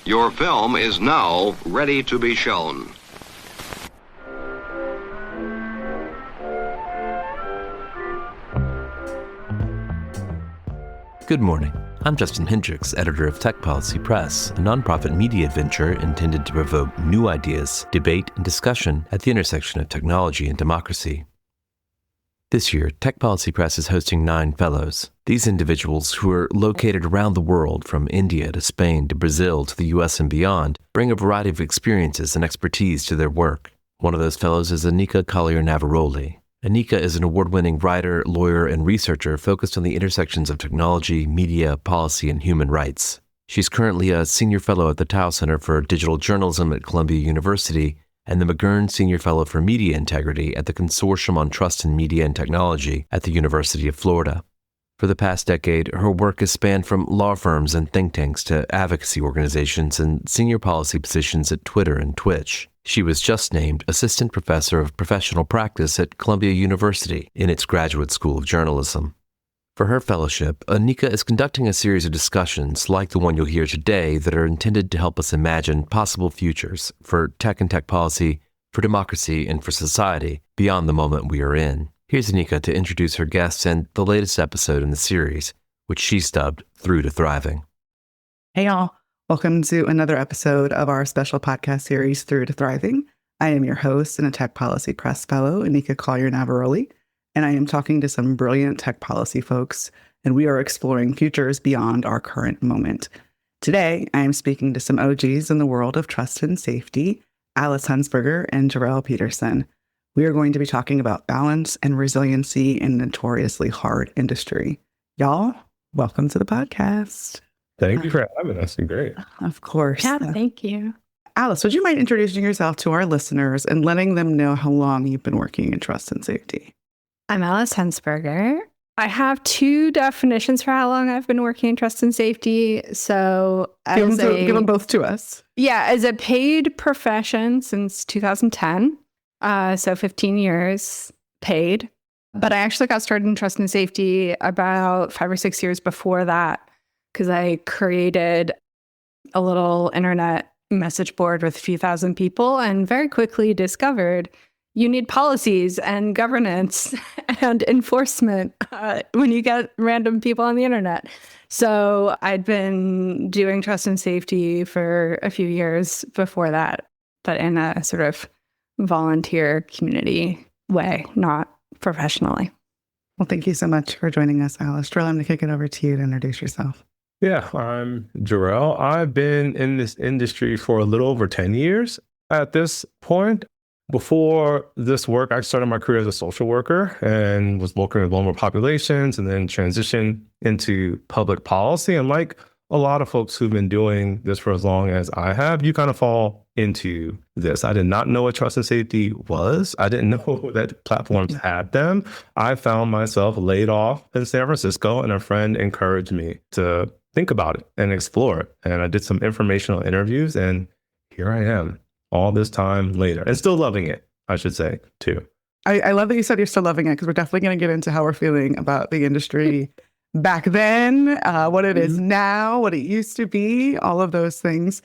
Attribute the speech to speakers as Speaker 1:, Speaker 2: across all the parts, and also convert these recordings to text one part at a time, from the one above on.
Speaker 1: Your film is now ready to be shown.
Speaker 2: Good morning. I'm Justin Hendricks, editor of Tech Policy Press, a nonprofit media venture intended to provoke new ideas, debate, and discussion at the intersection of technology and democracy. This year, Tech Policy Press is hosting 9 fellows. These individuals, who are located around the world from India to Spain to Brazil to the US and beyond, bring a variety of experiences and expertise to their work. One of those fellows is Anika Collier-Navaroli. Anika is an award-winning writer, lawyer, and researcher focused on the intersections of technology, media, policy, and human rights. She's currently a senior fellow at the Tao Center for Digital Journalism at Columbia University and the McGurn Senior Fellow for Media Integrity at the Consortium on Trust in Media and Technology at the University of Florida. For the past decade, her work has spanned from law firms and think tanks to advocacy organizations and senior policy positions at Twitter and Twitch. She was just named Assistant Professor of Professional Practice at Columbia University in its Graduate School of Journalism. For her fellowship, Anika is conducting a series of discussions like the one you'll hear today that are intended to help us imagine possible futures for tech and tech policy, for democracy, and for society beyond the moment we are in. Here's Anika to introduce her guests and the latest episode in the series, which she's dubbed Through to Thriving.
Speaker 3: Hey, y'all. Welcome to another episode of our special podcast series, Through to Thriving. I am your host and a Tech Policy Press Fellow, Anika Collier-Navaroli, and I am talking to some brilliant tech policy folks, and we are exploring futures beyond our current moment. Today, I am speaking to some OGs in the world of trust and safety, Alice Hunsberger and Jerrel Peterson. We are going to be talking about balance and resiliency in a notoriously hard industry. Y'all, welcome to the podcast.
Speaker 4: Thank you for having us. You're great.
Speaker 3: Of course.
Speaker 5: Yeah, thank you.
Speaker 3: Alice, would you mind introducing yourself to our listeners and letting them know how long you've been working in trust and safety?
Speaker 5: I'm Alice Hunsberger. I have 2 definitions for how long I've been working in trust and safety. So
Speaker 3: give them both to us.
Speaker 5: Yeah, as a paid profession since 2010. So 15 years paid. But I actually got started in trust and safety about 5 or 6 years before that, because I created a little internet message board with a few thousand people and very quickly discovered you need policies and governance and enforcement when you get random people on the internet. So I'd been doing trust and safety for a few years before that, but in a sort of volunteer community way, not professionally.
Speaker 3: Well, thank you so much for joining us, Alice. Jerrel, I'm going to kick it over to you to introduce yourself.
Speaker 4: Yeah, I'm Jerrel. I've been in this industry for a little over 10 years at this point. Before this work, I started my career as a social worker and was working with vulnerable populations and then transitioned into public policy. And like a lot of folks who've been doing this for as long as I have, you kind of fall into this. I did not know what trust and safety was. I didn't know that platforms had them. I found myself laid off in San Francisco, and a friend encouraged me to think about it and explore it. And I did some informational interviews, and here I am all this time later and still loving it, I should say, too.
Speaker 3: I love that you said you're still loving it, because we're definitely going to get into how we're feeling about the industry back then, what it is now, what it used to be, all of those things.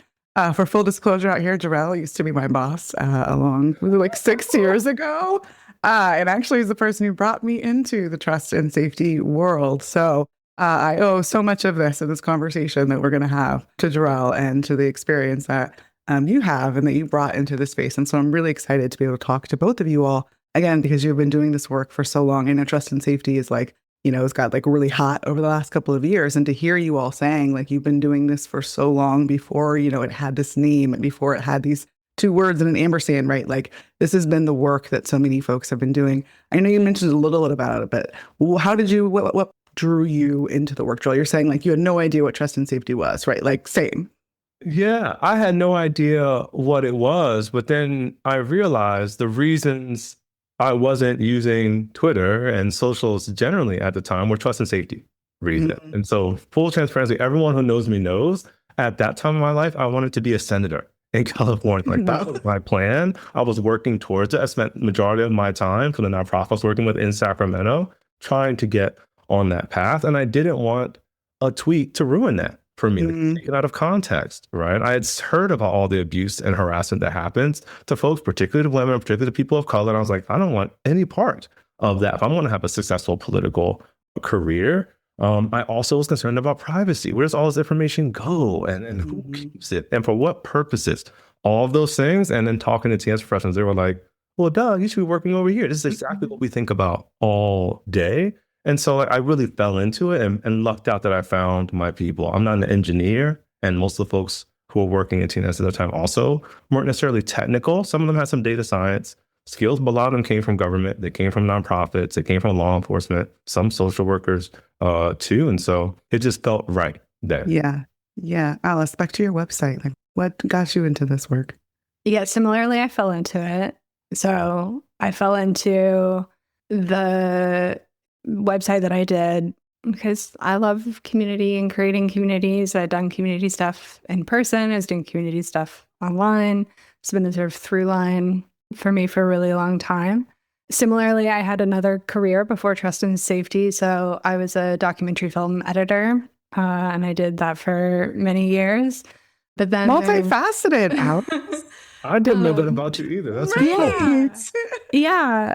Speaker 3: For full disclosure out here, Jerrel used to be my boss like 6 years ago. And actually is the person who brought me into the trust and safety world. So I owe so much of this conversation that we're going to have to Jerrel and to the experience that you have and that you brought into the space. And so I'm really excited to be able to talk to both of you all, again, because you've been doing this work for so long. I know trust and safety is like, it's got like really hot over the last couple of years. And to hear you all saying like you've been doing this for so long before, it had this name and before it had these 2 words and an ampersand, right? Like this has been the work that so many folks have been doing. I know you mentioned a little bit about it, but how did you, what drew you into the work, Jerrel? You're saying like you had no idea what trust and safety was, right? Like same.
Speaker 4: Yeah, I had no idea what it was, but then I realized the reasons I wasn't using Twitter and socials generally at the time were trust and safety reasons. Mm-hmm. And so full transparency, everyone who knows me knows at that time of my life, I wanted to be a senator in California. Like that was my plan. I was working towards it. I spent the majority of my time for the nonprofit I was working with in Sacramento, trying to get on that path. And I didn't want a tweet to ruin that for me to take it out of context, right? I had heard about all the abuse and harassment that happens to folks, particularly to women, particularly to people of color. And I was like, I don't want any part of that. If I want to have a successful political career, I also was concerned about privacy. Where does all this information go, and who keeps it, and for what purposes? All of those things. And then talking to TS professionals, they were like, well, Doug, you should be working over here. This is exactly what we think about all day. And so I really fell into it and lucked out that I found my people. I'm not an engineer, and most of the folks who were working at TNS at the time also weren't necessarily technical. Some of them had some data science skills, but a lot of them came from government. They came from nonprofits. They came from law enforcement, some social workers too. And so it just felt right then.
Speaker 3: Yeah. Alice, back to your website. Like, what got you into this work?
Speaker 5: Yeah, similarly, I fell into it. So I fell into the website that I did because I love community and creating communities. I'd done community stuff in person. I was doing community stuff online. It's been a sort of through line for me for a really long time. Similarly, I had another career before trust and safety. So I was a documentary film editor, and I did that for many years. But then
Speaker 3: multifaceted, Alex.
Speaker 4: I didn't know that about you either. That's
Speaker 5: right. Yeah.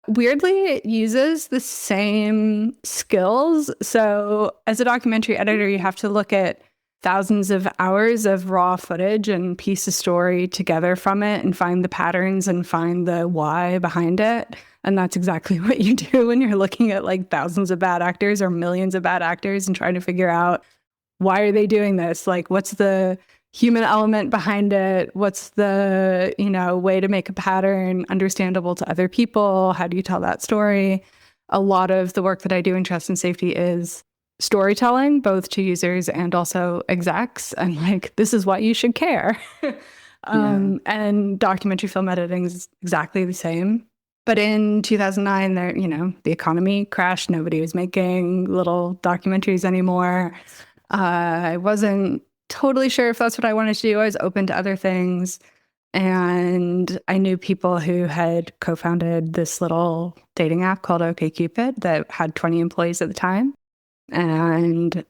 Speaker 5: Weirdly, it uses the same skills. So as a documentary editor, you have to look at thousands of hours of raw footage and piece a story together from it and find the patterns and find the why behind it. And that's exactly what you do when you're looking at like thousands of bad actors or millions of bad actors and trying to figure out, why are they doing this? Like, what's the human element behind it? What's the, way to make a pattern understandable to other people? How do you tell that story? A lot of the work that I do in trust and safety is storytelling, both to users and also execs. And like, this is why you should care. And documentary film editing is exactly the same. But in 2009, the economy crashed. Nobody was making little documentaries anymore. I wasn't totally sure if that's what I wanted to do. I was open to other things. And I knew people who had co-founded this little dating app called OkCupid that had 20 employees at the time and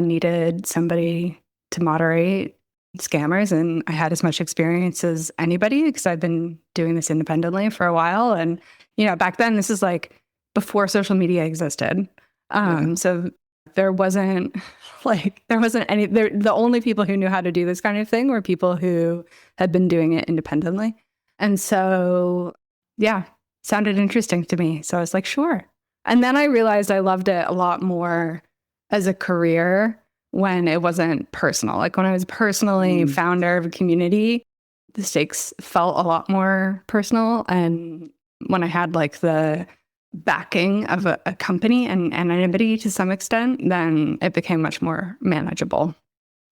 Speaker 5: needed somebody to moderate scammers. And I had as much experience as anybody because I've been doing this independently for a while. And, back then, this is like before social media existed. So there wasn't any, the only people who knew how to do this kind of thing were people who had been doing it independently. And so, sounded interesting to me. So I was like, sure. And then I realized I loved it a lot more as a career when it wasn't personal. Like when I was personally founder of a community, the stakes felt a lot more personal. And when I had like the backing of a company and anonymity to some extent, then it became much more manageable.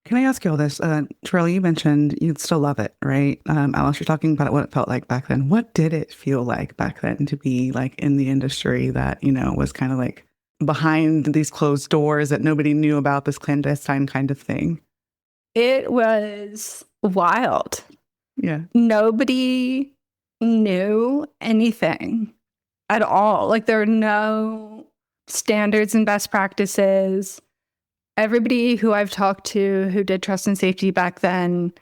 Speaker 3: Can I ask you all this? Jerrel, you mentioned you'd still love it, right? Alice, you're talking about what it felt like back then. What did it feel like back then to be like in the industry that, was kind of like behind these closed doors that nobody knew about, this clandestine kind of thing?
Speaker 5: It was wild.
Speaker 3: Yeah.
Speaker 5: Nobody knew anything at all. Like there were no standards and best practices. Everybody who I've talked to who did trust and safety back then,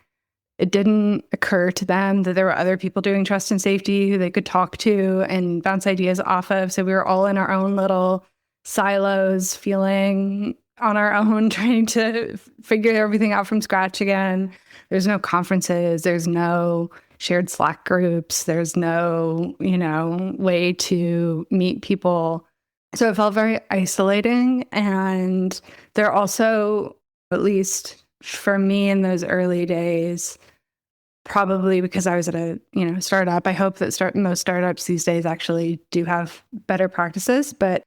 Speaker 5: it didn't occur to them that there were other people doing trust and safety who they could talk to and bounce ideas off of. So we were all in our own little silos, feeling on our own, trying to figure everything out from scratch again. There's no conferences. There's no shared Slack groups. There's no, way to meet people. So it felt very isolating. And there also, at least for me in those early days, probably because I was at a, startup, I hope that most startups these days actually do have better practices. But,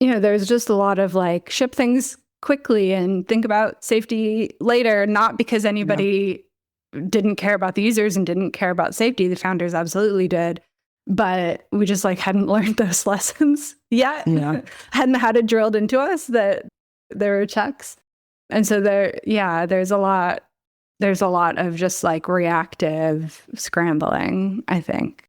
Speaker 5: there's just a lot of like ship things quickly and think about safety later, not because anybody didn't care about the users and didn't care about safety. The founders absolutely did. But we just like hadn't learned those lessons yet. Yeah. Hadn't had it drilled into us that there were checks. And so there's a lot of just like reactive scrambling, I think.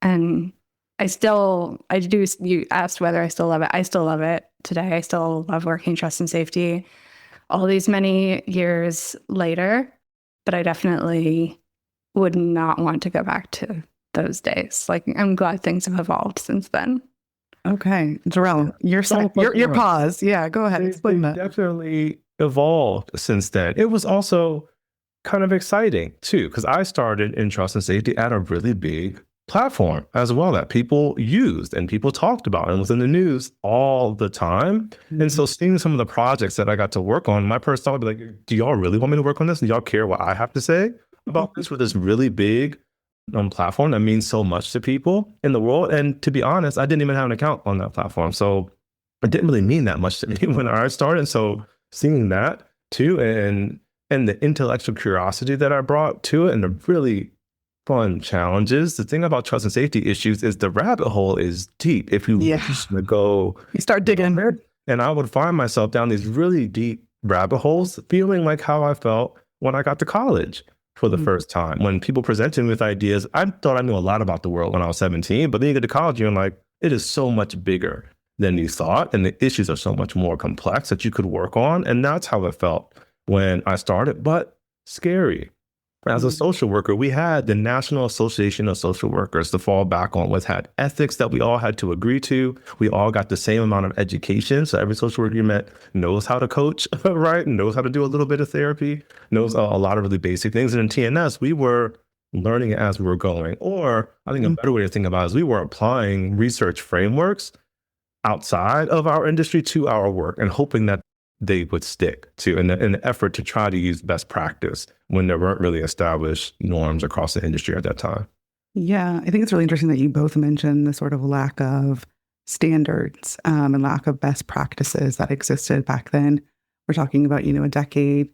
Speaker 5: And you asked whether I still love it. I still love it today. I still love working trust and safety. all these many years later, but I definitely would not want to go back to those days. Like, I'm glad things have evolved since then.
Speaker 3: Okay. Jerrel, your pause. Yeah, go ahead. Explain that.
Speaker 4: Definitely evolved since then. It was also kind of exciting too, because I started in trust and safety at a really big platform as well that people used and people talked about and was in the news all the time. And so seeing some of the projects that I got to work on, my first thought would be like, do y'all really want me to work on this? Do y'all care what I have to say about this with this really big platform that means so much to people in the world? And to be honest, I didn't even have an account on that platform. So it didn't really mean that much to me when I started. And so seeing that too, and the intellectual curiosity that I brought to it and the really fun challenges. The thing about trust and safety issues is the rabbit hole is deep. If you just go,
Speaker 3: you start digging there.
Speaker 4: And I would find myself down these really deep rabbit holes, feeling like how I felt when I got to college for the first time. When people presented me with ideas, I thought I knew a lot about the world when I was 17, but then you get to college, you're like, it is so much bigger than you thought. And the issues are so much more complex that you could work on. And that's how it felt when I started, but scary. As a social worker, we had the National Association of Social Workers to fall back on, which had ethics that we all had to agree to. We all got the same amount of education. So every social worker you met knows how to coach, right? Knows how to do a little bit of therapy, knows a lot of really basic things. And in TNS, we were learning it as we were going. Or I think a better way to think about it is we were applying research frameworks outside of our industry to our work and hoping that they would stick to in an effort to try to use best practice when there weren't really established norms across the industry at that time.
Speaker 3: Yeah, I think it's really interesting that you both mentioned the sort of lack of standards and lack of best practices that existed back then. We're talking about, a decade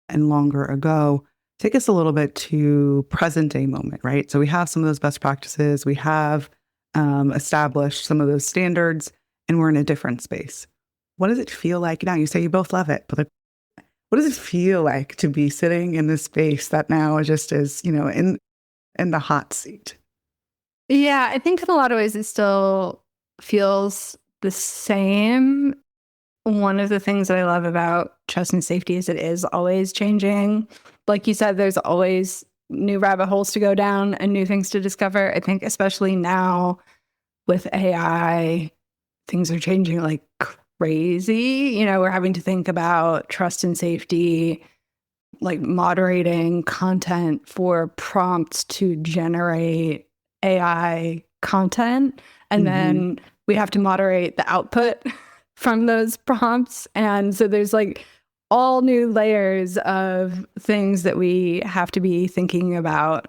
Speaker 3: and longer ago. Take us a little bit to present day moment, right? So we have some of those best practices, we have established some of those standards, and we're in a different space. What does it feel like now? You say you both love it, but what does it feel like to be sitting in this space that now just is, in the hot seat?
Speaker 5: Yeah, I think in a lot of ways it still feels the same. One of the things that I love about trust and safety is it is always changing. Like you said, there's always new rabbit holes to go down and new things to discover. I think especially now with AI, things are changing like crazy. We're having to think about trust and safety, like moderating content for prompts to generate AI content. And then we have to moderate the output from those prompts. And so there's like all new layers of things that we have to be thinking about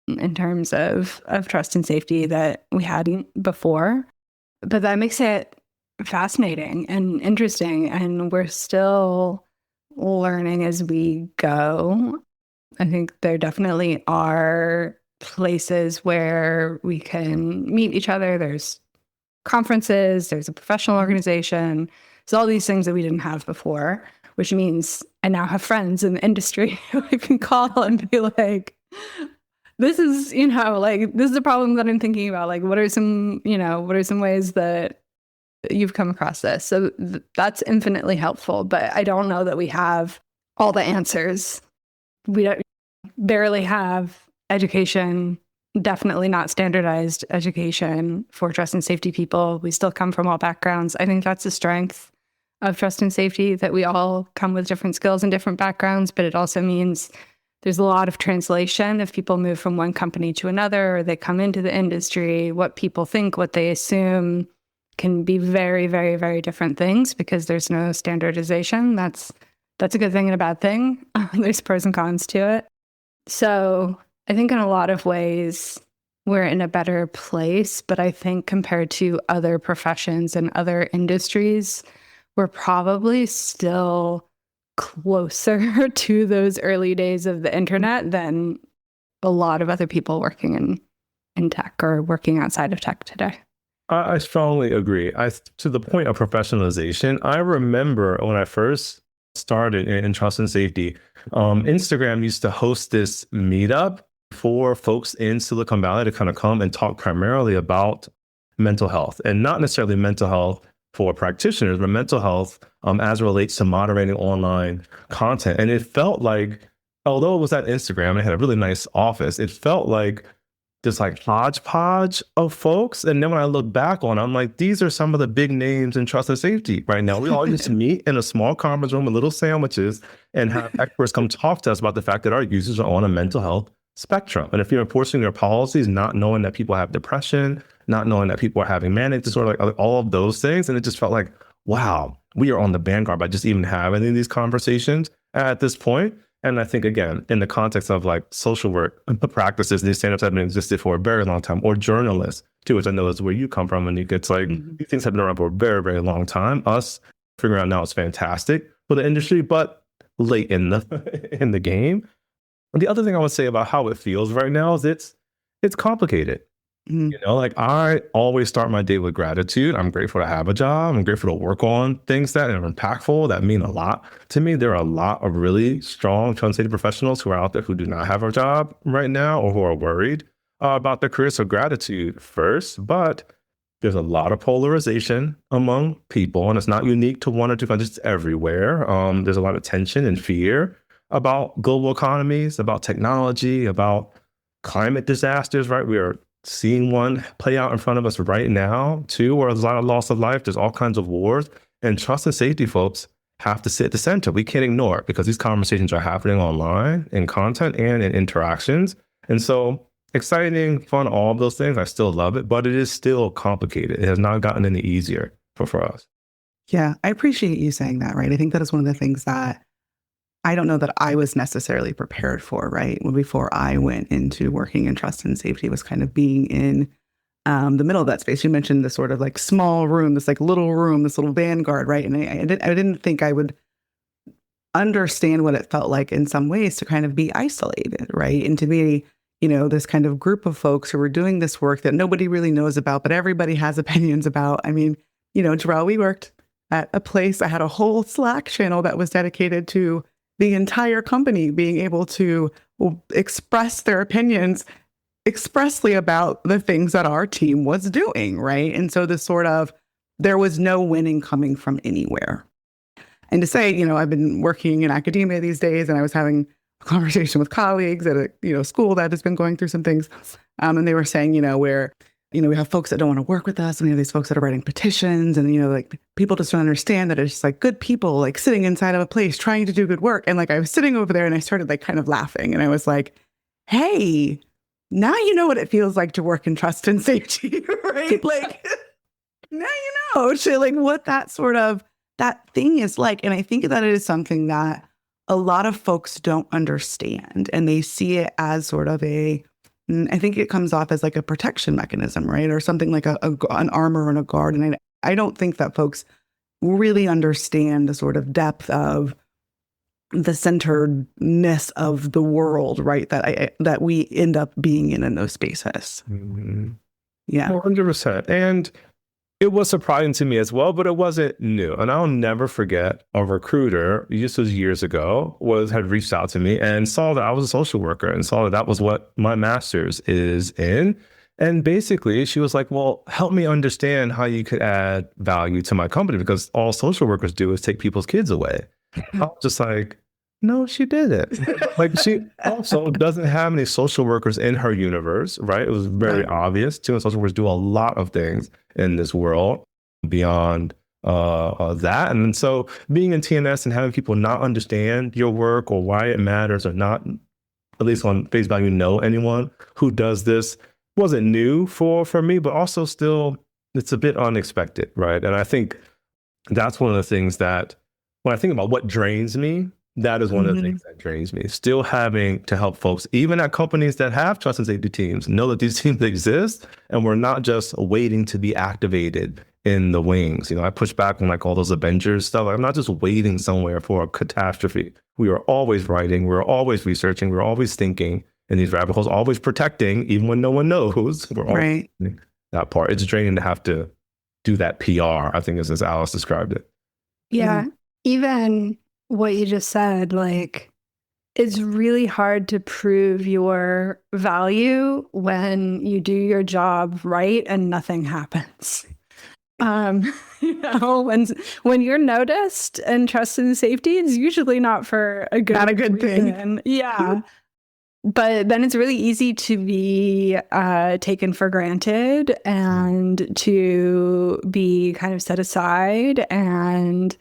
Speaker 5: in terms of trust and safety that we hadn't before. But that makes it fascinating and interesting, and we're still learning as we go. I think there definitely are places where we can meet each other. There's conferences, there's a professional organization. There's all these things that we didn't have before, which means I now have friends in the industry who I can call and be like, this is, this is a problem that I'm thinking about. Like, what are some ways that you've come across this? So that's infinitely helpful, but I don't know that we have all the answers. We barely have education, definitely not standardized education for trust and safety people. We still come from all backgrounds. I think that's the strength of trust and safety, that we all come with different skills and different backgrounds, but it also means there's a lot of translation. If people move from one company to another, or they come into the industry, what people think, what they assume can be very, very, very different things because there's no standardization. That's a good thing and a bad thing. There's pros and cons to it. So I think in a lot of ways, we're in a better place. But I think compared to other professions and other industries, we're probably still closer to those early days of the internet than a lot of other people working in tech or working outside of tech today.
Speaker 4: I strongly agree. To the point of professionalization, I remember when I first started in trust and safety, Instagram used to host this meetup for folks in Silicon Valley to kind of come and talk primarily about mental health, and not necessarily mental health for practitioners, but mental health as it relates to moderating online content. And it felt like, although it was at Instagram and it had a really nice office, it felt like this like hodgepodge of folks. And then when I look back on it, I'm like, these are some of the big names in trust and safety right now. We all used to meet in a small conference room with little sandwiches and have experts come talk to us about the fact that our users are on a mental health spectrum. And if you're enforcing your policies, not knowing that people have depression, not knowing that people are having manic disorder, like all of those things. And it just felt like, wow, we are on the vanguard by just even having these conversations at this point. And I think, again, in the context of like social work practices, these stand-ups have been existed for a very long time, or journalists too, which I know is where you come from. And it's like, these things have been around for a very, very long time. Us figuring out now is fantastic for the industry, but late in the game. And the other thing I would say about how it feels right now is it's complicated. You know, like I always start my day with gratitude. I'm grateful to have a job. I'm grateful to work on things that are impactful, that mean a lot to me. There are a lot of really strong trust and safety professionals who are out there who do not have a job right now or who are worried about their career. So gratitude first, but there's a lot of polarization among people, and it's not unique to one or two countries. It's everywhere. There's a lot of tension and fear about global economies, about technology, about climate disasters, right? We are seeing one play out in front of us right now, too, where there's a lot of loss of life. There's all kinds of wars. And trust and safety folks have to sit at the center. We can't ignore it because these conversations are happening online in content and in interactions. And so exciting, fun, all of those things. I still love it, but it is still complicated. It has not gotten any easier for us.
Speaker 3: Yeah, I appreciate you saying that, right? I think that is one of the things that I don't know that I was necessarily prepared for, right? When before I went into working in trust and safety was kind of being in the middle of that space. You mentioned this sort of like small room, this like little room, this little vanguard, right? And I didn't think I would understand what it felt like in some ways to kind of be isolated, right? And to be, you know, this kind of group of folks who were doing this work that nobody really knows about, but everybody has opinions about. I mean, you know, Jerrel, we worked at a place, I had a whole Slack channel that was dedicated to the entire company being able to express their opinions expressly about the things that our team was doing, right? And so there was no winning coming from anywhere. And to say, you know, I've been working in academia these days, and I was having a conversation with colleagues at a school that has been going through some things, and they were saying, you know, where we have folks that don't want to work with us, and we have these folks that are writing petitions, and, like people just don't understand that it's just like good people, like sitting inside of a place trying to do good work. And like, I was sitting over there and I started like kind of laughing, and I was like, hey, now you know what it feels like to work in trust and safety, right? Like now you know shit, like what that thing is like. And I think that it is something that a lot of folks don't understand, and they see it as sort of I think it comes off as like a protection mechanism, right? Or something like an armor and a guard. And I don't think that folks really understand the sort of depth of the centeredness of the world, right? That we end up being in those spaces.
Speaker 4: Mm-hmm.
Speaker 3: Yeah.
Speaker 4: 100%. And it was surprising to me as well, but it wasn't new. And I'll never forget a recruiter, this was years ago, had reached out to me and saw that I was a social worker and saw that was what my master's is in. And basically she was like, well, help me understand how you could add value to my company, because all social workers do is take people's kids away. I was just like, no, she didn't. Like, she also doesn't have any social workers in her universe, right? It was very obvious too. And social workers do a lot of things in this world beyond that. And so being in TNS and having people not understand your work or why it matters, or not, at least on face value, know anyone who does this, wasn't new for me, but also still, it's a bit unexpected, right? And I think that's one of the things that, when I think about what drains me, that is one of the things that drains me. Still having to help folks, even at companies that have trust and safety teams, know that these teams exist, and we're not just waiting to be activated in the wings. I push back on like all those Avengers stuff. I'm not just waiting somewhere for a catastrophe. We are always writing, we're always researching, we're always thinking in these rabbit holes, always protecting, even when no one knows. We're always that part. It's draining to have to do that PR, I think, as Alice described it.
Speaker 5: Yeah. Even what you just said, like, it's really hard to prove your value when you do your job right and nothing happens. You know, when you're noticed and trusted and safety, it's usually not for a good,
Speaker 3: Not a good thing.
Speaker 5: reason. Yeah. But then it's really easy to be taken for granted and to be kind of set aside. And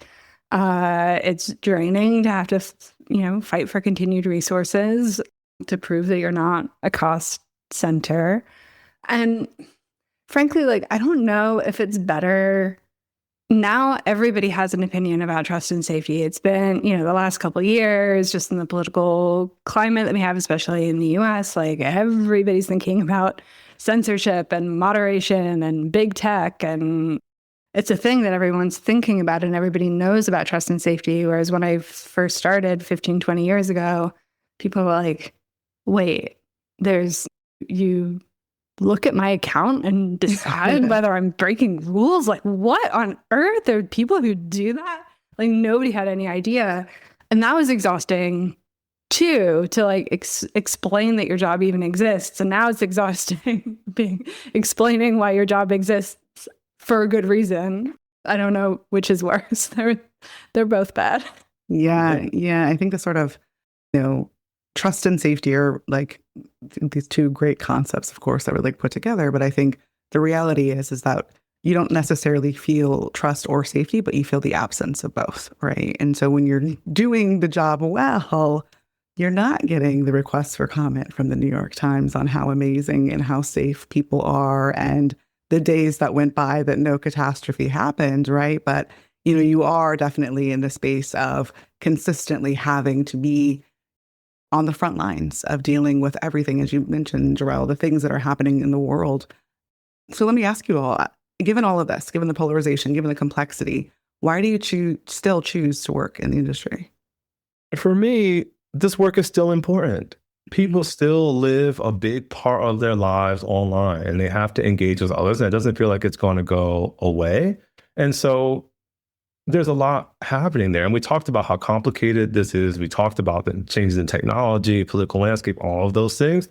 Speaker 5: it's draining to have to, fight for continued resources to prove that you're not a cost center. And frankly, like, I don't know if it's better. Now everybody has an opinion about trust and safety. It's been, the last couple of years, just in the political climate that we have, especially in the US, like everybody's thinking about censorship and moderation and big tech. And it's a thing that everyone's thinking about and everybody knows about trust and safety. Whereas when I first started 15, 20 years ago, people were like, wait, you look at my account and decide whether I'm breaking rules? Like, what on earth? There are people who do that? Like, nobody had any idea. And that was exhausting too, to like explain that your job even exists. And now it's exhausting explaining why your job exists for a good reason. I don't know which is worse. They're both bad.
Speaker 3: Yeah. I think the sort of, trust and safety are like these two great concepts, of course, that were like put together. But I think the reality is that you don't necessarily feel trust or safety, but you feel the absence of both, right? And so when you're doing the job well, you're not getting the requests for comment from the New York Times on how amazing and how safe people are and the days that went by that no catastrophe happened, right? But, you are definitely in the space of consistently having to be on the front lines of dealing with everything, as you mentioned, Jerrel, the things that are happening in the world. So let me ask you all, given all of this, given the polarization, given the complexity, why do you still choose to work in the industry?
Speaker 4: For me, this work is still important. People still live a big part of their lives online and they have to engage with others. And it doesn't feel like it's going to go away. And so there's a lot happening there. And we talked about how complicated this is. We talked about the changes in technology, political landscape, all of those things.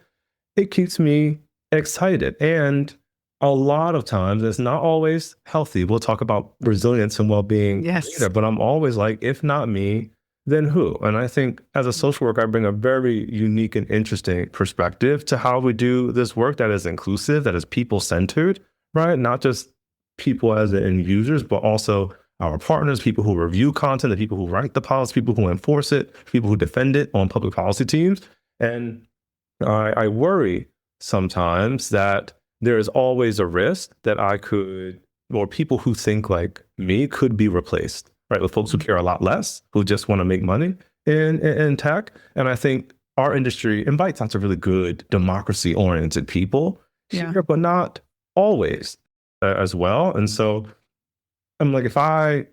Speaker 4: It keeps me excited. And a lot of times it's not always healthy. We'll talk about resilience and well-being later, but I'm always like, if not me, then who? And I think as a social worker, I bring a very unique and interesting perspective to how we do this work that is inclusive, that is people-centered, right? Not just people as the end users, but also our partners, people who review content, the people who write the policy, people who enforce it, people who defend it on public policy teams. And I worry sometimes that there is always a risk that or people who think like me could be replaced, right? With folks who care a lot less, who just want to make money in tech. And I think our industry invites lots of really good democracy-oriented people here, but not always as well. And so I'm like, if I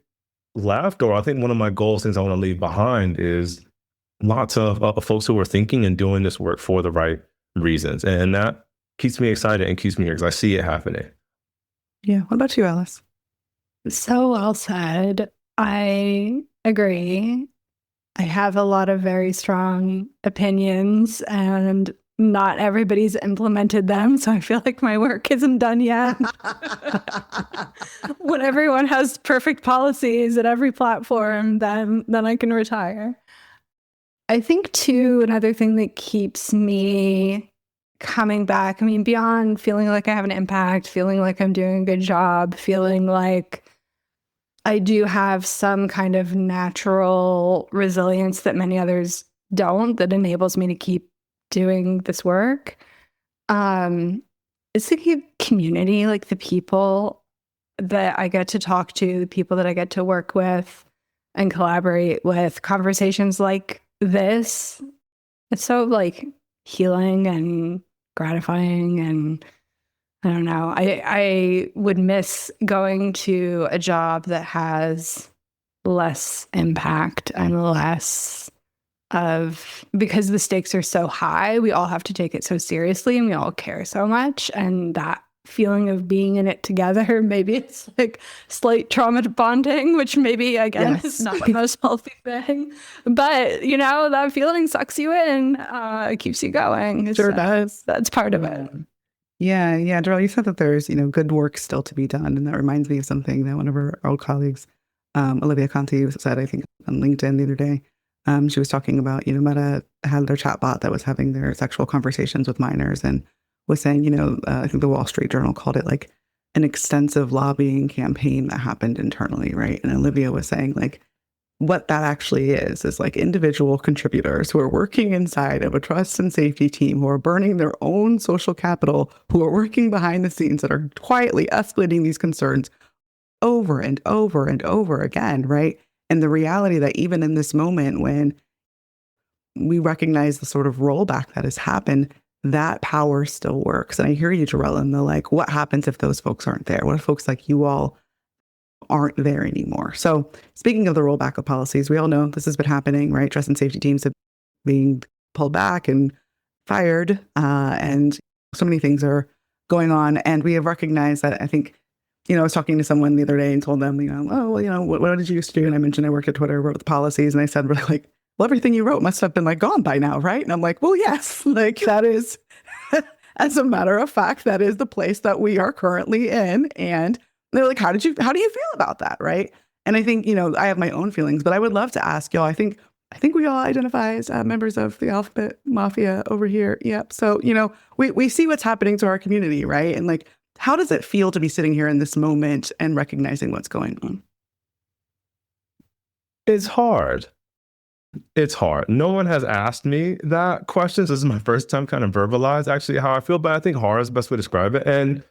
Speaker 4: left, or I think one of my goals, things I want to leave behind is lots of folks who are thinking and doing this work for the right reasons. And that keeps me excited and keeps me here because I see it happening.
Speaker 3: Yeah. What about you, Alice?
Speaker 5: So well said. I agree. I have a lot of very strong opinions and not everybody's implemented them. So I feel like my work isn't done yet. When everyone has perfect policies at every platform, then I can retire. I think too, another thing that keeps me coming back, beyond feeling like I have an impact, feeling like I'm doing a good job, feeling like I do have some kind of natural resilience that many others don't, that enables me to keep doing this work. It's the community, like the people that I get to talk to, the people that I get to work with and collaborate with, conversations like this. It's so like healing and gratifying, and I don't know. I would miss going to a job that has less impact and less because the stakes are so high, we all have to take it so seriously and we all care so much. And that feeling of being in it together, maybe it's like slight trauma bonding, which maybe again is not the most healthy thing. But that feeling sucks you in, it keeps you going.
Speaker 3: It sure does.
Speaker 5: That's part of it.
Speaker 3: Yeah. Jerrel, you said that there's, good work still to be done. And that reminds me of something that one of our old colleagues, Olivia Conti, said, I think, on LinkedIn the other day. She was talking about, Meta had their chatbot that was having their sexual conversations with minors and was saying, I think the Wall Street Journal called it like an extensive lobbying campaign that happened internally, right? And Olivia was saying, like, what that actually is like individual contributors who are working inside of a trust and safety team, who are burning their own social capital, who are working behind the scenes, that are quietly escalating these concerns over and over and over again, right? And the reality that even in this moment when we recognize the sort of rollback that has happened, that power still works. And I hear you, Jerrel, and the like, what happens if those folks aren't there? What if folks like you all aren't there anymore? So speaking of the rollback of policies, we all know this has been happening, right? Trust and safety teams have been pulled back and fired, and so many things are going on. And we have recognized that. I think, I was talking to someone the other day and told them, what did you used to do? And I mentioned I worked at Twitter, wrote the policies, and I said, really, like, well, everything you wrote must have been like gone by now, right? And I'm like, well, yes, like that is, as a matter of fact, that is the place that we are currently in. And they're like, how do you feel about that, right? And I think, I have my own feelings, but I would love to ask y'all. I think we all identify as members of the alphabet mafia over here. Yep. So, we see what's happening to our community, right? And like, how does it feel to be sitting here in this moment and recognizing what's going on?
Speaker 4: It's hard. It's hard. No one has asked me that question. So this is my first time kind of verbalize actually how I feel, but I think hard is the best way to describe it. And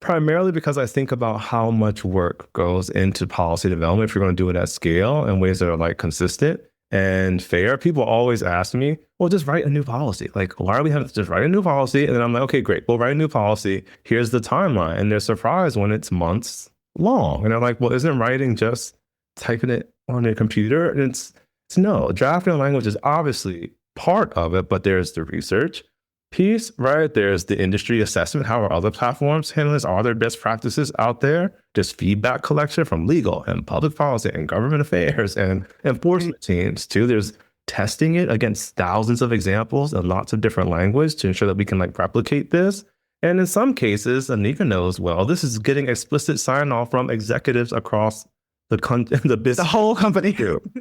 Speaker 4: primarily because I think about how much work goes into policy development if you're going to do it at scale in ways that are like consistent and fair. People always ask me, well, just write a new policy. Like, why are we having to just write a new policy? And then I'm like, okay, great. We'll write a new policy. Here's the timeline. And they're surprised when it's months long. And they're like, well, isn't writing just typing it on a computer? And it's no, drafting language is obviously part of it, but there's the research piece, right? There's the industry assessment. How are other platforms handling this? Are there best practices out there? There's feedback collection from legal and public policy and government affairs and enforcement teams too. There's testing it against thousands of examples and lots of different language to ensure that we can like replicate this. And in some cases, Anika knows well, this is getting explicit sign off from executives across the business,
Speaker 3: the whole company,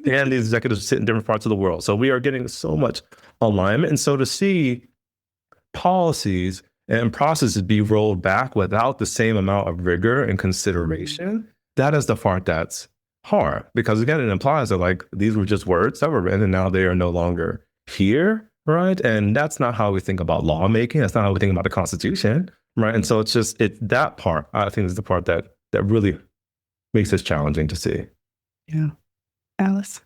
Speaker 4: and these executives sit in different parts of the world. So we are getting so much alignment. And so to see policies and processes be rolled back without the same amount of rigor and consideration, that is the part that's hard. Because again, it implies that like these were just words that were written and now they are no longer here, right? And that's not how we think about lawmaking. That's not how we think about the Constitution, right? And so it's that part, I think, is the part that really makes this challenging to see.
Speaker 3: Yeah. Alice?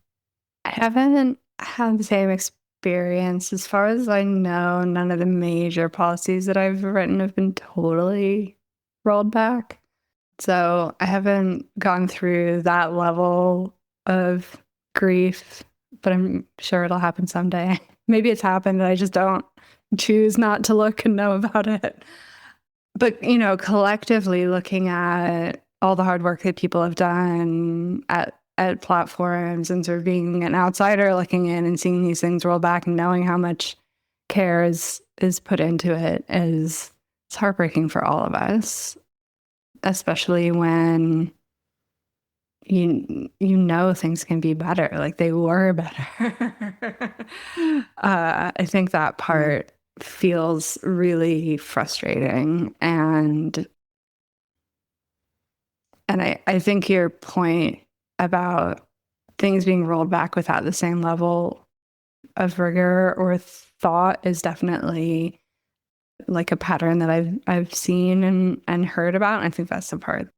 Speaker 5: I haven't had the same experience. As far as I know, none of the major policies that I've written have been totally rolled back. So I haven't gone through that level of grief, but I'm sure it'll happen someday. Maybe it's happened, I just don't choose not to look and know about it. But, collectively looking at all the hard work that people have done at platforms and sort of being an outsider looking in and seeing these things roll back and knowing how much care is put into it it's heartbreaking for all of us, especially when things can be better, like they were better. I think that part feels really frustrating. And I think your point about things being rolled back without the same level of rigor or thought is definitely like a pattern that I've seen and heard about. And I think that's the part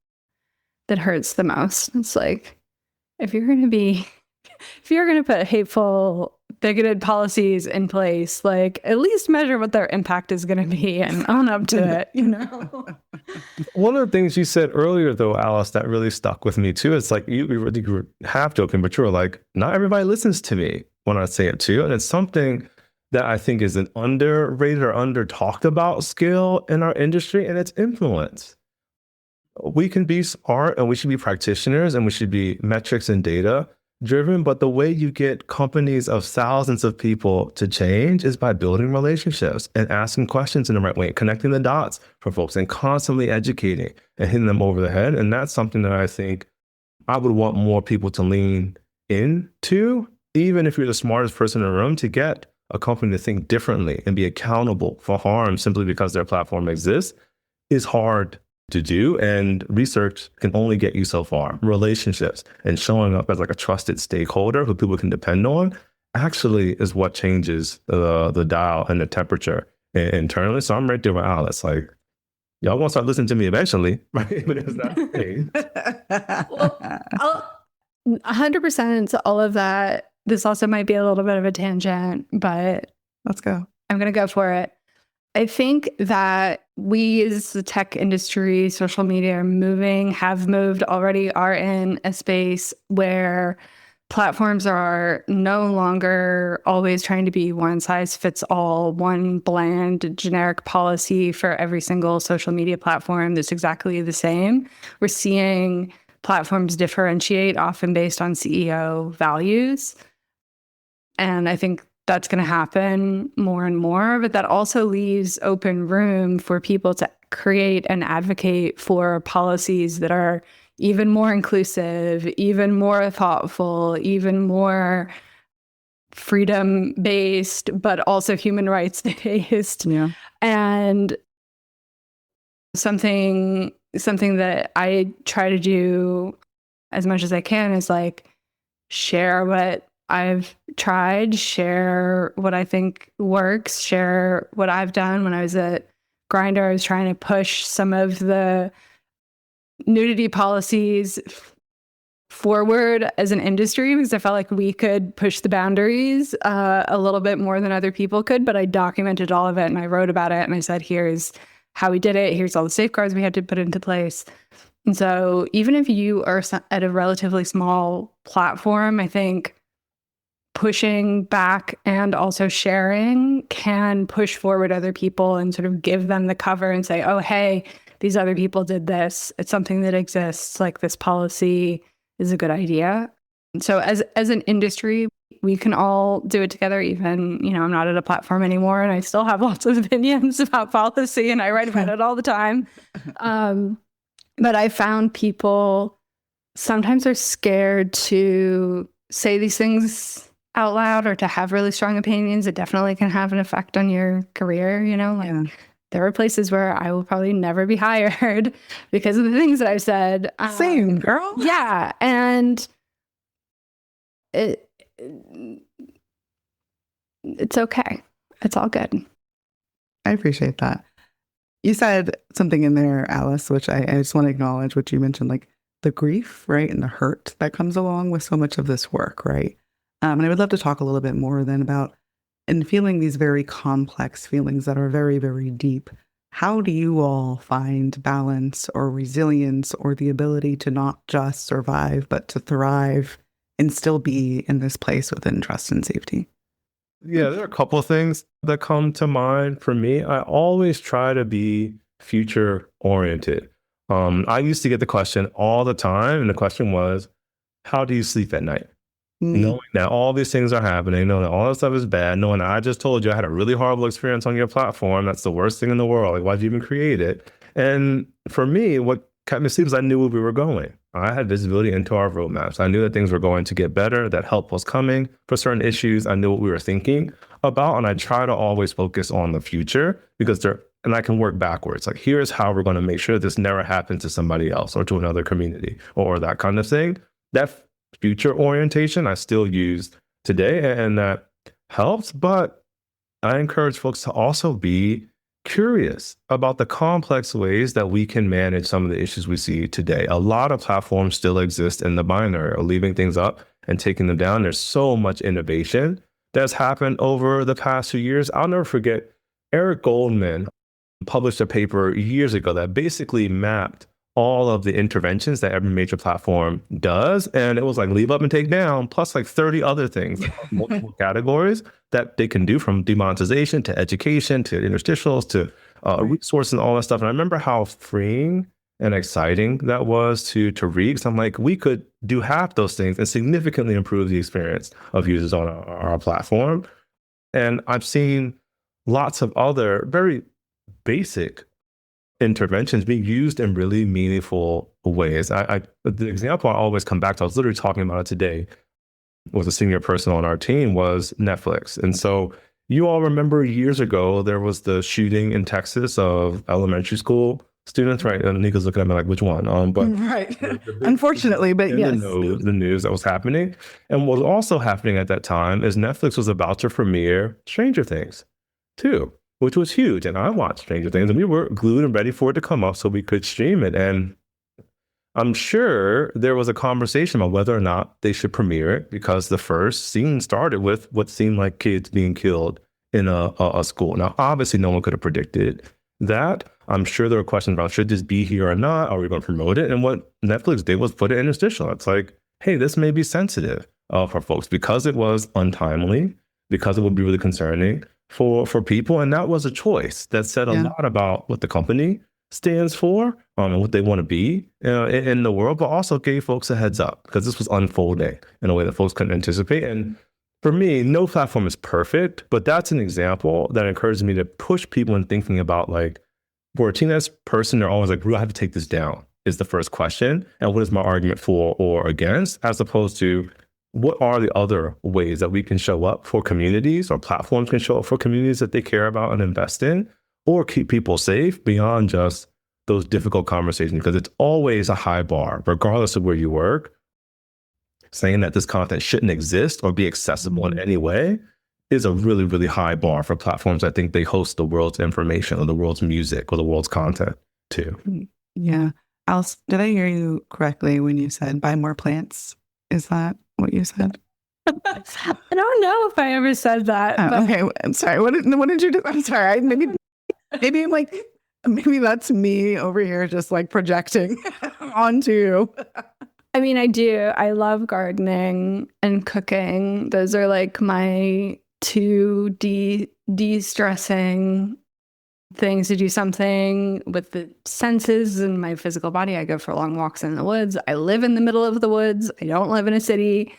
Speaker 5: that hurts the most. It's like, if you're going to put hateful, bigoted policies in place, like at least measure what their impact is going to be and own up to it,
Speaker 4: One of the things you said earlier, though, Alice, that really stuck with me too. It's like you were half joking, but you were like, not everybody listens to me when I say it too. And it's something that I think is an underrated or under talked about skill in our industry, and it's influence. We can be smart and we should be practitioners and we should be metrics and data driven, but the way you get companies of thousands of people to change is by building relationships and asking questions in the right way, connecting the dots for folks and constantly educating and hitting them over the head. And that's something that I think I would want more people to lean into, even if you're the smartest person in the room, to get a company to think differently and be accountable for harm simply because their platform exists is hard to do. And research can only get you so far. Relationships and showing up as like a trusted stakeholder who people can depend on actually is what changes the dial and the temperature internally. So I'm right there with Alice. Like, y'all gonna start listening to me eventually, right? But it's not
Speaker 5: Well, 100% all of that. This also might be a little bit of a tangent, but
Speaker 3: Let's go.
Speaker 5: I'm going to go for it. I think that we as the tech industry, social media have moved already, are in a space where platforms are no longer always trying to be one size fits all, one bland, generic policy for every single social media platform that's exactly the same. We're seeing platforms differentiate, often based on CEO values. And I think that's going to happen more and more, but that also leaves open room for people to create and advocate for policies that are even more inclusive, even more thoughtful, even more freedom-based, but also human rights-based.
Speaker 3: Yeah.
Speaker 5: And something that I try to do as much as I can is like share what I've tried, share what I think works, share what I've done. When I was at Grindr, I was trying to push some of the nudity policies forward as an industry because I felt like we could push the boundaries a little bit more than other people could, but I documented all of it and I wrote about it and I said, here's how we did it. Here's all the safeguards we had to put into place. And so even if you are at a relatively small platform, I think pushing back and also sharing can push forward other people and sort of give them the cover and say, oh, hey, these other people did this. It's something that exists. Like this policy is a good idea. So as an industry, we can all do it together. Even, I'm not at a platform anymore and I still have lots of opinions about policy and I write about it all the time. But I found people sometimes are scared to say these things out loud or to have really strong opinions. It definitely can have an effect on your career, There are places where I will probably never be hired because of the things that I've said.
Speaker 3: Same, girl.
Speaker 5: Yeah. And it's okay. It's all good.
Speaker 3: I appreciate that. You said something in there, Alice, which I just want to acknowledge, what you mentioned, like the grief, right? And the hurt that comes along with so much of this work, right? And I would love to talk a little bit more then about, and feeling these very complex feelings that are very, very deep. How do you all find balance or resilience or the ability to not just survive, but to thrive and still be in this place within trust and safety?
Speaker 4: Yeah, there are a couple of things that come to mind for me. I always try to be future oriented. I used to get the question all the time, and the question was, how do you sleep at night? Knowing that all these things are happening, knowing that all this stuff is bad, knowing that I just told you I had a really horrible experience on your platform. That's the worst thing in the world. Like, why'd you even create it? And for me, what kept me asleep is I knew where we were going. I had visibility into our roadmaps. I knew that things were going to get better, that help was coming for certain issues. I knew what we were thinking about, and I try to always focus on the future because and I can work backwards. Like, here's how we're going to make sure this never happens to somebody else or to another community or that kind of thing. That future orientation I still use today, and that helps. But I encourage folks to also be curious about the complex ways that we can manage some of the issues we see today. A lot of platforms still exist in the binary, or leaving things up and taking them down. There's so much innovation that's happened over the past few years. I'll never forget, Eric Goldman published a paper years ago that basically mapped all of the interventions that every major platform does. And it was like leave up and take down, plus like 30 other things, multiple categories that they can do, from demonetization to education to interstitials to resources and all that stuff. And I remember how freeing and exciting that was to read. So I'm like, we could do half those things and significantly improve the experience of users on our platform. And I've seen lots of other very basic interventions being used in really meaningful ways. The example I always come back to, I was literally talking about it today, was a senior person on our team, was Netflix. And so you all remember years ago, there was the shooting in Texas of elementary school students, right? And Nico's looking at me like, which one? But
Speaker 3: right. Unfortunately, but yes.
Speaker 4: The news that was happening. And what was also happening at that time is Netflix was about to premiere Stranger Things too, which was huge. And I watched Stranger Things and we were glued and ready for it to come up so we could stream it. And I'm sure there was a conversation about whether or not they should premiere it, because the first scene started with what seemed like kids being killed in a school. Now, obviously, no one could have predicted that. I'm sure there were questions about, should this be here or not? Are we going to promote it? And what Netflix did was put it interstitial. It's like, hey, this may be sensitive for folks, because it was untimely, because it would be really concerning for people. And that was a choice that said a lot about what the company stands for and what they want to be in the world, but also gave folks a heads up, because this was unfolding in a way that folks couldn't anticipate. And for me, no platform is perfect, but that's an example that encourages me to push people in thinking about, like, for a teenage person, they're always like, I have to take this down, is the first question. And what is my argument for or against, as opposed to what are the other ways that we can show up for communities, or platforms can show up for communities that they care about and invest in, or keep people safe beyond just those difficult conversations, because it's always a high bar, regardless of where you work. Saying that this content shouldn't exist or be accessible in any way is a really, really high bar for platforms. I think they host the world's information or the world's music or the world's content too.
Speaker 3: Yeah. Alice, did I hear you correctly when you said buy more plants? Is that what you said?
Speaker 5: I don't know if I ever said that.
Speaker 3: Oh, okay. I'm sorry. What did you do? I'm sorry. Maybe I'm like, maybe that's me over here just like projecting onto you.
Speaker 5: I mean, I do. I love gardening and cooking. Those are like my two de-stressing things, to do something with the senses and my physical body. I go for long walks in the woods. I live in the middle of the woods. I don't live in a city.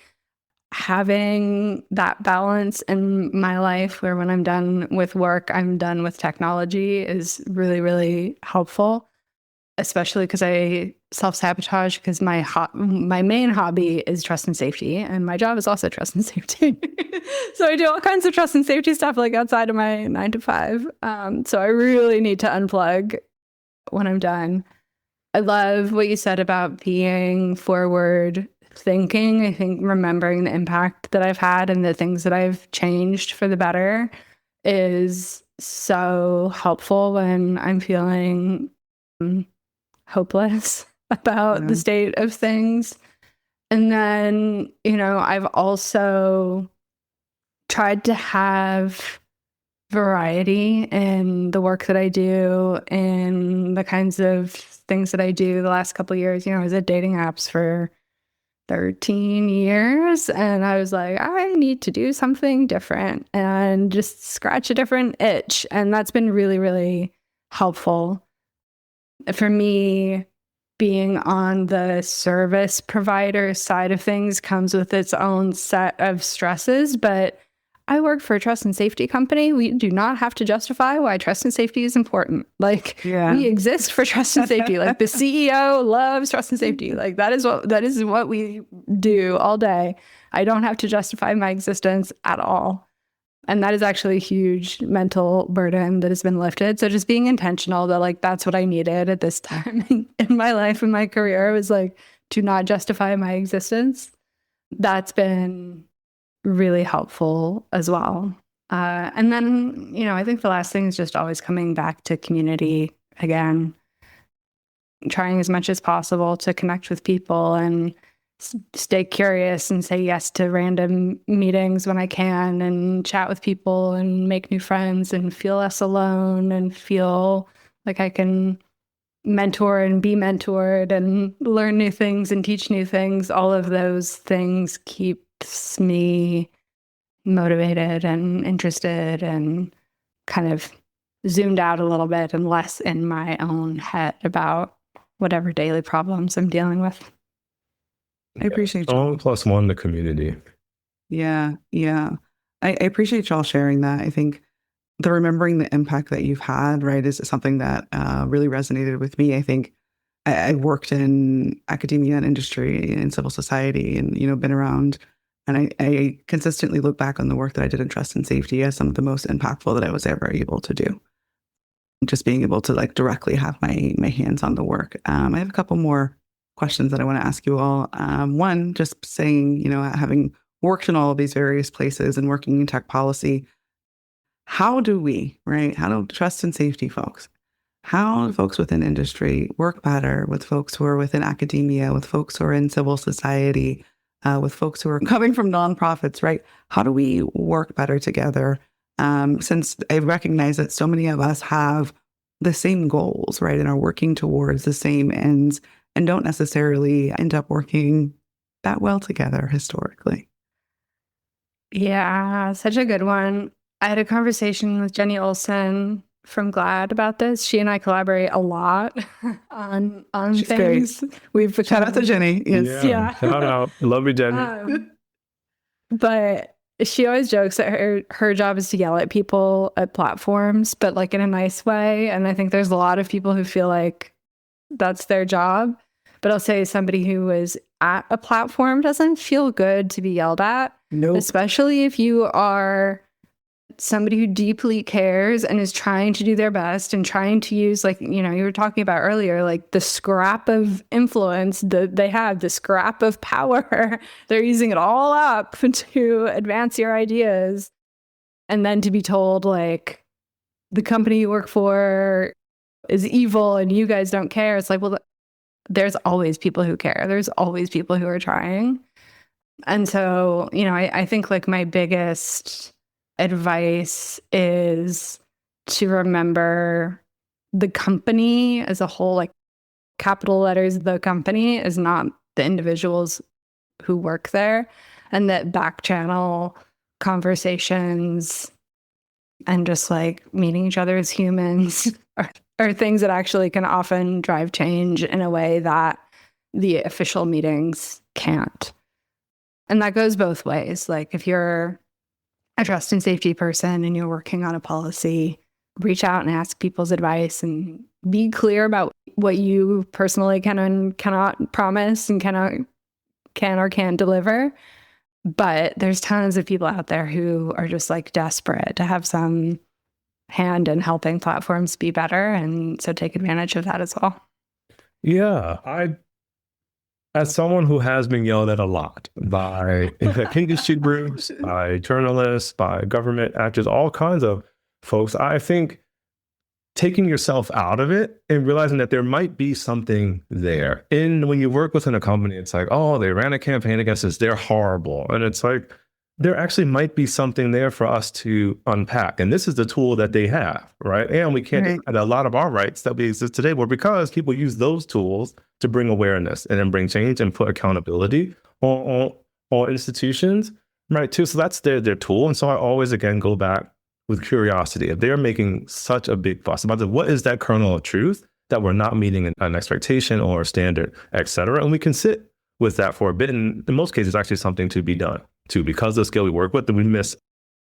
Speaker 5: Having that balance in my life, where when I'm done with work, I'm done with technology, is really, really helpful. Especially because I self-sabotage, because my main hobby is trust and safety, and my job is also trust and safety. So I do all kinds of trust and safety stuff, like outside of my 9 to 5. So I really need to unplug when I'm done. I love what you said about being forward thinking. I think remembering the impact that I've had and the things that I've changed for the better is so helpful when I'm feeling hopeless about the state of things. And then, I've also tried to have variety in the work that I do and the kinds of things that I do the last couple of years. I was at dating apps for 13 years, and I was like, I need to do something different and just scratch a different itch. And that's been really, really helpful. For me, being on the service provider side of things comes with its own set of stresses, but I work for a trust and safety company. We do not have to justify why trust and safety is important. We exist for trust and safety. Like, the CEO loves trust and safety. Like, that is what we do all day. I don't have to justify my existence at all. And that is actually a huge mental burden that has been lifted. So just being intentional that, that's what I needed at this time in my life, in my career, was to not justify my existence. That's been really helpful as well. And then, I think the last thing is just always coming back to community again, trying as much as possible to connect with people and stay curious and say yes to random meetings when I can, and chat with people and make new friends and feel less alone and feel like I can mentor and be mentored and learn new things and teach new things. All of those things keeps me motivated and interested and kind of zoomed out a little bit and less in my own head about whatever daily problems I'm dealing with.
Speaker 3: I appreciate you.
Speaker 4: One plus one, the community.
Speaker 3: Yeah. I appreciate y'all sharing that. I think the remembering the impact that you've had, right, is something that really resonated with me. I think I worked in academia and industry and civil society and, been around. And I consistently look back on the work that I did in trust and safety as some of the most impactful that I was ever able to do. Just being able to directly have my hands on the work. I have a couple more questions that I want to ask you all. One, just saying, having worked in all of these various places and working in tech policy, how do trust and safety folks, how do folks within industry work better with folks who are within academia, with folks who are in civil society, with folks who are coming from nonprofits, right? How do we work better together? Since I recognize that so many of us have the same goals, right, and are working towards the same ends and don't necessarily end up working that well together historically.
Speaker 5: Yeah, such a good one. I had a conversation with Jenny Olson from GLAD about this. She and I collaborate a lot on
Speaker 3: She's
Speaker 5: things.
Speaker 3: great.
Speaker 5: We've become,
Speaker 3: Shout out to Jenny. Yes.
Speaker 5: Yeah.
Speaker 4: Shout out. Love you, Jenny.
Speaker 5: But she always jokes that her job is to yell at people at platforms, but in a nice way. And I think there's a lot of people who feel like that's their job. But I'll say somebody who is at a platform doesn't feel good to be yelled at.
Speaker 3: Nope.
Speaker 5: Especially if you are somebody who deeply cares and is trying to do their best and trying to use, you were talking about earlier, the scrap of influence that they have, the scrap of power. They're using it all up to advance your ideas. And then to be told, the company you work for is evil and you guys don't care. It's well, there's always people who care. There's always people who are trying. And so, I think my biggest advice is to remember the company as a whole, capital letters, the company is not the individuals who work there, and that back channel conversations and just meeting each other as humans are things that actually can often drive change in a way that the official meetings can't. And that goes both ways. If you're a trust and safety person and you're working on a policy, reach out and ask people's advice and be clear about what you personally can and cannot promise and can or can't deliver. But there's tons of people out there who are just desperate to have some hand in helping platforms be better. And so take advantage of that as well.
Speaker 4: Yeah, as someone who has been yelled at a lot by industry groups, by journalists, by government actors, all kinds of folks, I think taking yourself out of it and realizing that there might be something there. And when you work within a company, it's oh, they ran a campaign against us, they're horrible. And it's there actually might be something there for us to unpack. And this is the tool that they have, right? And we can't, and a lot of our rights that we exist today were because people use those tools to bring awareness and then bring change and put accountability on institutions, right? Too. So that's their tool. And so I always, again, go back with curiosity. If they're making such a big fuss about it, what is that kernel of truth that we're not meeting an expectation or a standard, et cetera? And we can sit with that for a bit. And in most cases, actually something to be done too, because of the scale we work with, then we miss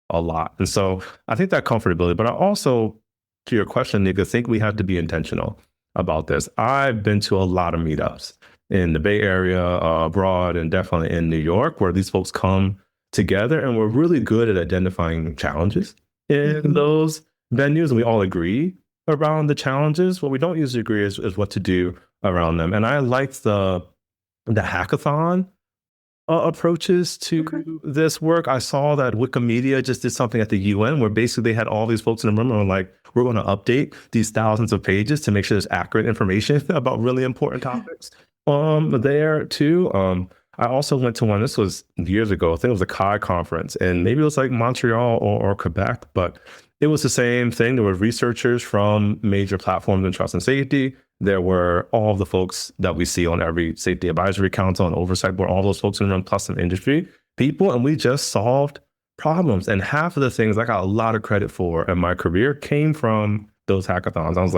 Speaker 4: a lot. And so I think that comfortability, but I also, to your question, Nick, I think we have to be intentional about this. I've been to a lot of meetups in the Bay Area, abroad, and definitely in New York, where these folks come together and we're really good at identifying challenges in those venues. And we all agree around the challenges. What we don't usually agree is what to do around them. And I like the hackathon approaches to this work. I saw that Wikimedia just did something at the UN where basically they had all these folks in the room and were we're going to update these thousands of pages to make sure there's accurate information about really important topics there too. I also went to one, this was years ago, I think it was a CHI conference, and maybe it was Montreal or Quebec, but it was the same thing. There were researchers from major platforms in trust and safety. There were all of the folks that we see on every safety advisory council and oversight board, all those folks in the room, plus some industry people, and we just solved problems. And half of the things I got a lot of credit for in my career came from those hackathons. I was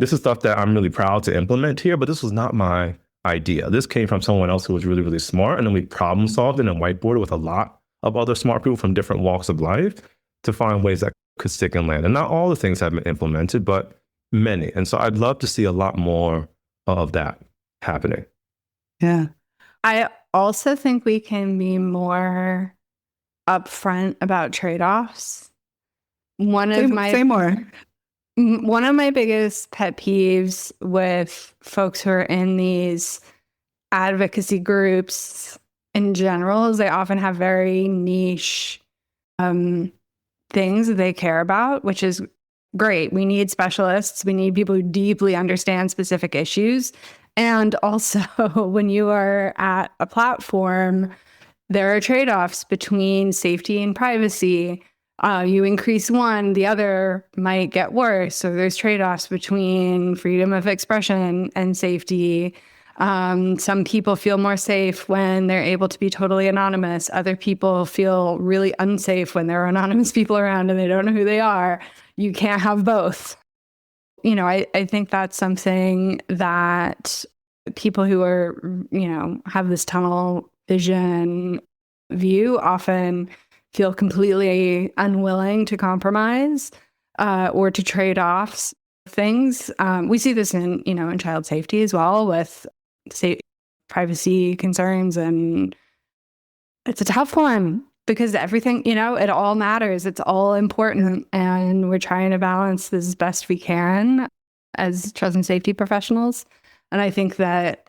Speaker 4: this is stuff that I'm really proud to implement here, but this was not my idea. This came from someone else who was really, really smart. And then we problem solved it and whiteboarded with a lot of other smart people from different walks of life to find ways that could stick and land. And not all the things have been implemented, but many. And so I'd love to see a lot more of that happening.
Speaker 3: Yeah.
Speaker 5: I also think we can be more upfront about trade-offs.
Speaker 3: Say more.
Speaker 5: One of my biggest pet peeves with folks who are in these advocacy groups in general is they often have very niche things that they care about, which is great. We need specialists. We need people who deeply understand specific issues. And also, when you are at a platform, there are trade-offs between safety and privacy. You increase one, the other might get worse. So there's trade-offs between freedom of expression and safety. Some people feel more safe when they're able to be totally anonymous. Other people feel really unsafe when there are anonymous people around and they don't know who they are. You can't have both. I think that's something that people who are, have this tunnel vision view often feel completely unwilling to compromise or to trade off things. We see this in child safety as well with privacy concerns. And it's a tough one because everything, it all matters. It's all important. And we're trying to balance this as best we can as trust and safety professionals. And I think that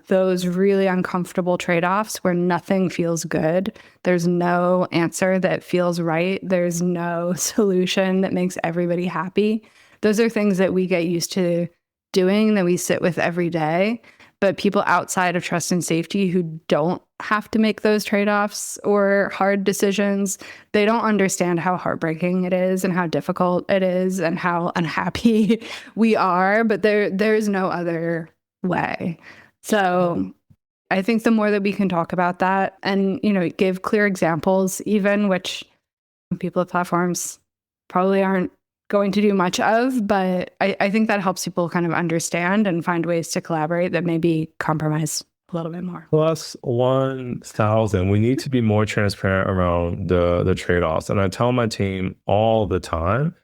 Speaker 5: those really uncomfortable trade-offs where nothing feels good, there's no answer that feels right, there's no solution that makes everybody happy. Those are things that we get used to doing, that we sit with every day. But people outside of trust and safety who don't have to make those trade-offs or hard decisions, they don't understand how heartbreaking it is and how difficult it is and how unhappy we are. But there's no other way. So I think the more that we can talk about that and, give clear examples, even which people at platforms probably aren't going to do much of, but I think that helps people kind of understand and find ways to collaborate that maybe compromise a little bit more.
Speaker 4: Plus 1,000. We need to be more transparent around the trade-offs. And I tell my team all the time,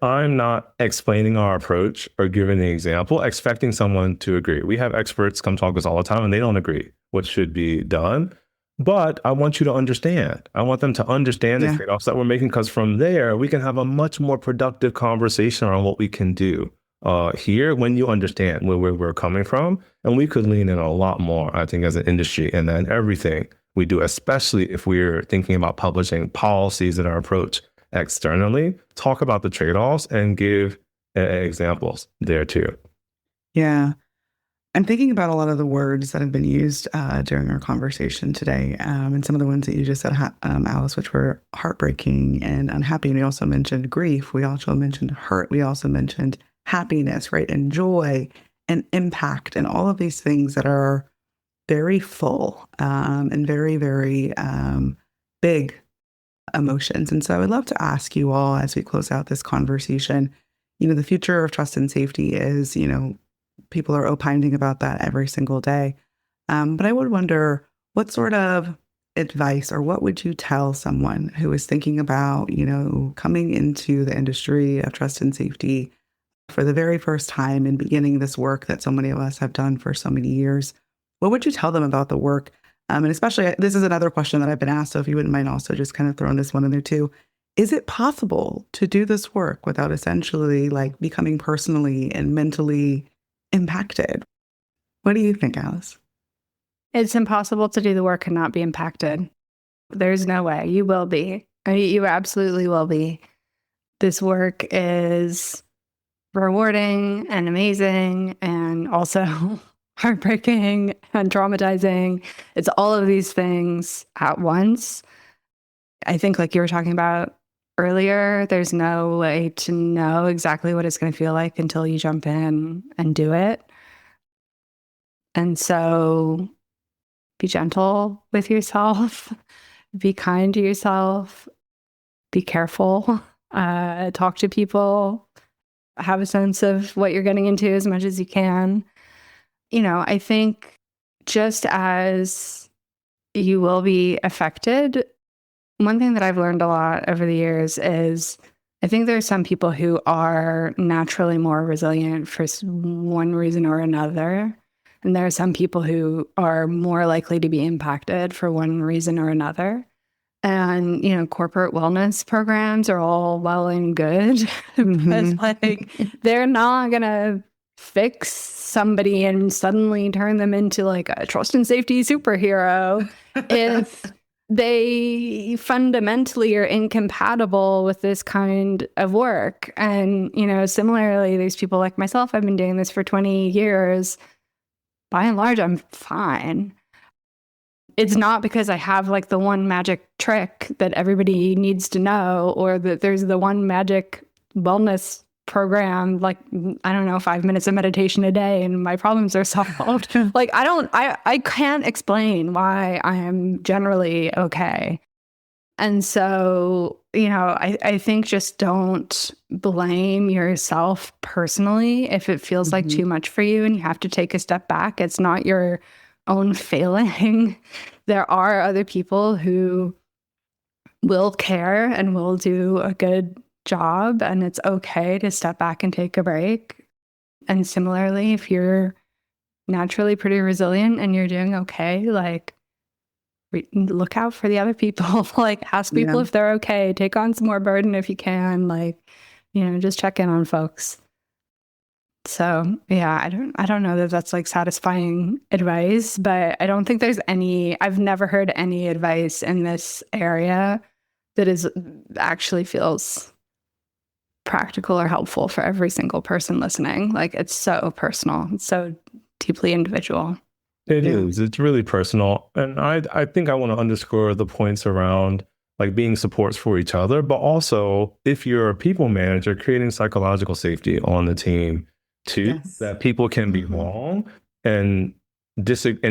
Speaker 4: I'm not explaining our approach or giving the example, expecting someone to agree. We have experts come talk to us all the time and they don't agree what should be done. But I want you to understand. I want them to understand the trade-offs that we're making, because from there, we can have a much more productive conversation around what we can do here when you understand where we're coming from. And we could lean in a lot more, I think, as an industry and then everything we do, especially if we're thinking about publishing policies in our approach externally, talk about the trade-offs and give examples there too.
Speaker 3: Yeah. I'm thinking about a lot of the words that have been used during our conversation today, and some of the ones that you just said, Alice, which were heartbreaking and unhappy. And we also mentioned grief. We also mentioned hurt. We also mentioned happiness, right? And joy and impact and all of these things that are very full and very, very big emotions. And so I would love to ask you all as we close out this conversation, the future of trust and safety is, people are opining about that every single day. But I would wonder, what sort of advice or what would you tell someone who is thinking about, coming into the industry of trust and safety for the very first time and beginning this work that so many of us have done for so many years? What would you tell them about the work? And especially, this is another question that I've been asked, so if you wouldn't mind also just kind of throwing this one in there too. Is it possible to do this work without essentially becoming personally and mentally impacted? What do you think, Alice?
Speaker 5: It's impossible to do the work and not be impacted. There's no way. You will be. You absolutely will be. This work is rewarding and amazing and also heartbreaking and traumatizing. It's all of these things at once. I think, like you were talking about earlier, there's no way to know exactly what it's going to feel like until you jump in and do it. And so be gentle with yourself, be kind to yourself, be careful, talk to people, have a sense of what you're getting into as much as you can. I think just as you will be affected, one thing that I've learned a lot over the years is I think there are some people who are naturally more resilient for one reason or another. And there are some people who are more likely to be impacted for one reason or another. And, corporate wellness programs are all well and good, but they're not going to fix somebody and suddenly turn them into like a trust and safety superhero if they fundamentally are incompatible with this kind of work. And, similarly, there's people like myself, I've been doing this for 20 years. By and large, I'm fine. It's not because I have like the one magic trick that everybody needs to know, or that there's the one magic wellness program, like, I don't know, 5 minutes of meditation a day and my problems are solved. Like, I can't explain why I am generally okay. And so, I think just don't blame yourself personally if it feels like too much for you and you have to take a step back. It's not your own failing. There are other people who will care and will do a good job, and it's okay to step back and take a break. And similarly, if you're naturally pretty resilient and you're doing okay, like, look out for the other people. Like, ask people if they're okay. Take on some more burden if you can. Like, just check in on folks. So yeah, I don't know that that's like satisfying advice, but I don't think there's I've never heard any advice in this area that actually feels practical or helpful for every single person listening. Like, it's so personal. It's so deeply individual.
Speaker 4: It is. It's really personal. And I think I want to underscore the points around like being supports for each other, but also if you're a people manager, creating psychological safety on the team too, that people can be wrong and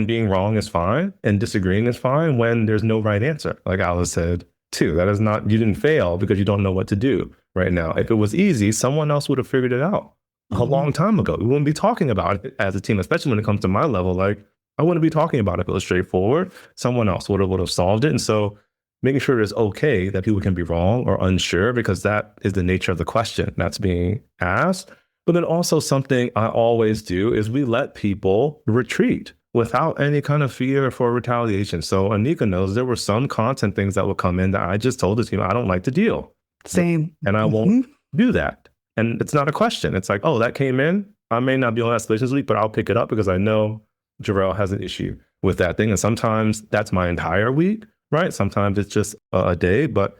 Speaker 4: being wrong is fine and disagreeing is fine when there's no right answer. Like Alice said too, that is not, you didn't fail because you don't know what to do right now. If it was easy, someone else would have figured it out a long time ago. We wouldn't be talking about it as a team, especially when it comes to my level. Like, I wouldn't be talking about it if it was straightforward. Someone else would have solved it. And so making sure it's okay that people can be wrong or unsure, because that is the nature of the question that's being asked. But then also something I always do is we let people retreat without any kind of fear for retaliation. So Anika knows there were some content things that would come in that I just told the team, I don't like to deal.
Speaker 3: Same.
Speaker 4: And I won't do that. And it's not a question. It's like, oh, that came in. I may not be on escalations week, but I'll pick it up because I know Jerrel has an issue with that thing. And sometimes that's my entire week, right? Sometimes it's just a day, but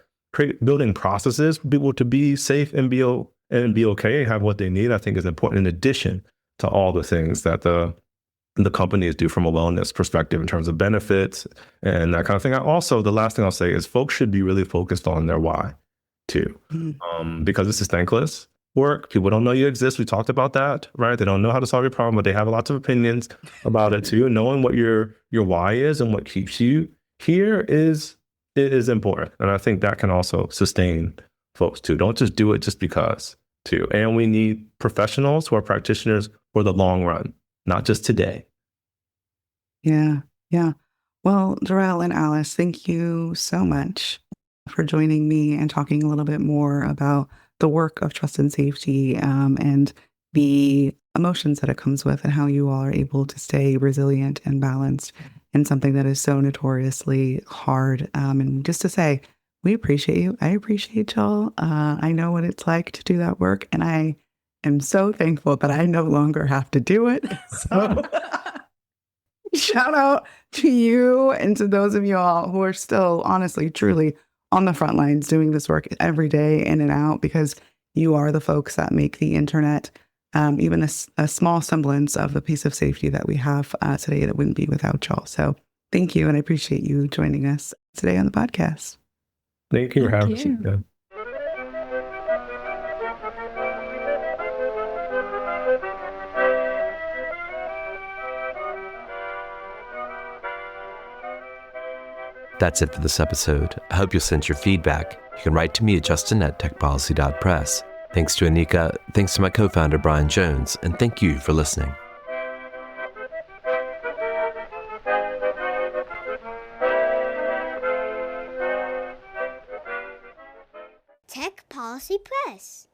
Speaker 4: building processes, people to be safe and be okay and have what they need, I think is important in addition to all the things that the companies do from a wellness perspective in terms of benefits and that kind of thing. The last thing I'll say is folks should be really focused on their why too, because this is thankless work. People don't know you exist. We talked about that, right? They don't know how to solve your problem, but they have lots of opinions about it too. Knowing what your why is and what keeps you here is important. And I think that can also sustain folks too. Don't just do it just because too. And we need professionals who are practitioners for the long run, not just today.
Speaker 3: Yeah. Well, Jerrel and Alice, thank you so much for joining me and talking a little bit more about the work of trust and safety and the emotions that it comes with and how you all are able to stay resilient and balanced in something that is so notoriously hard. And just to say, we appreciate you. I appreciate y'all. I know what it's like to do that work. And I am so thankful that I no longer have to do it. So shout out to you and to those of y'all who are still, honestly, truly on the front lines doing this work every day in and out, because you are the folks that make the internet even a small semblance of the piece of safety that we have today that wouldn't be without y'all. So thank you. And I appreciate you joining us today on the podcast.
Speaker 4: Thank you for having me. Yeah.
Speaker 2: That's it for this episode. I hope you'll send your feedback. You can write to me at justin@techpolicy.press. Thanks to Anika, thanks to my co-founder Brian Jones, and thank you for listening.
Speaker 6: Tech Policy Press.